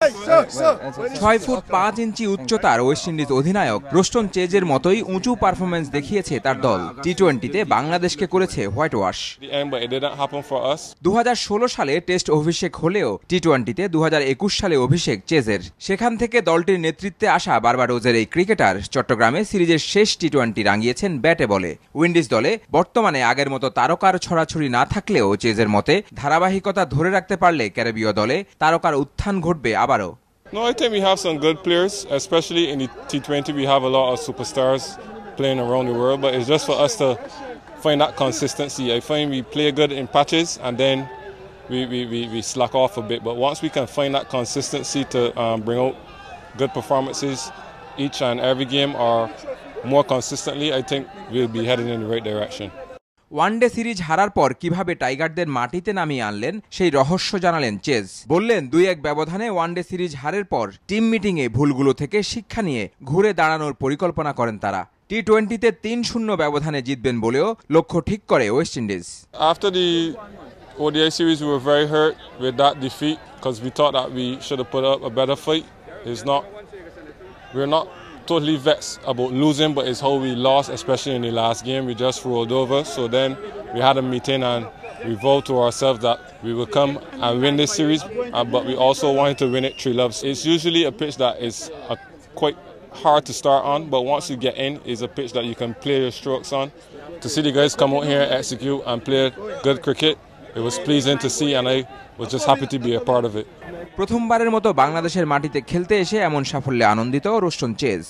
6'5" উচ্চতার West Indies অধিনায়ক Roston চেজের মতোই উঁচু পারফরমেন্স দেখিয়েছে তার দল। টি-20তে বাংলাদেশকে করেছে হোয়াইট ওয়াশ। 2016 সালে টেস্ট অভিষেক হলেও টি-20তে 2021 সালে অভিষেক চেজের। সেখান থেকে দলটির নেতৃত্বে আসা বার্বাডোজের এই ক্রিকেটার চট্টগ্রামে সিরিজের শেষ টি-20 রাঙিয়েছেন ব্যাটে বলে। উইন্ডিজ দলে বর্তমানে আগের মতো তারকার ছড়াছড়ি না থাকলেও চেজের মতে ধারাবাহিকতা ধরে রাখতে পারলে ক্যারিবীয় দলে তারকার উত্থান ঘটবে আবারও। No, I think we have some good players, especially in the T20. We have a lot of superstars playing around the world, but it's just for us to find that consistency. I find we play good in patches and then we slack off a bit. But once we can find that consistency to bring out good performances each and every game or more consistently, I think we'll be heading in the right direction. One day series হারার পর কিভাবে টাইগারদের মাটিতে নামিয়ে আনলেন সেই রহস্য জানালেন চেজ। বললেন 2-1 ব্যবধানে ওয়ানডে সিরিজ হারের পর টিম মিটিংয়ে ভুলগুলো থেকে শিক্ষা নিয়ে ঘুরে দাঁড়ানোর পরিকল্পনা করেন তারা। টি-20তে 3-0 ব্যবধানে জিতবেন বলেও লক্ষ্য ঠিক করে West Indies. After the ODI series we were very hurt with that defeat because we thought that we should have put up a better fight. We're not totally vexed about losing, but it's how we lost, especially in the last game. We just rolled over. So then we had a meeting and we vowed to ourselves that we will come and win this series, but we also wanted to win it 3-0. It's usually a pitch that is quite hard to start on, but once you get in, it's a pitch that you can play your strokes on. To see the guys come out here, execute and play good cricket, it was pleasing to see and I was just happy to be a part of it. প্রথমবারের মতো বাংলাদেশের মাটিতে খেলতে এসে এমন সাফল্যে আনন্দিত Roston Chase.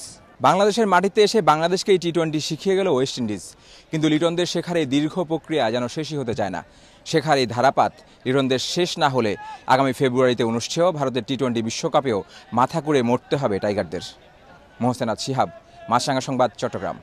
বাংলাদেশের মাটিতে এসে বাংলাদেশকেই টি-20 শিখিয়ে গেল ওয়েস্ট ইন্ডিজ, কিন্তু লিটনদের শেখার এই দীর্ঘ প্রক্রিয়া যেন শেষই হতে চায় না। শেখার এই ধারাপাত লিটনদের শেষ না হলে আগামী ফেব্রুয়ারিতে অনুষ্ঠেয় ভারতের টি-20 বিশ্বকাপেও মাথা কুড়ে মরতে হবে টাইগারদের। মোহসেনাত শিহাব, মাছরাঙা সংবাদ, চট্টগ্রাম।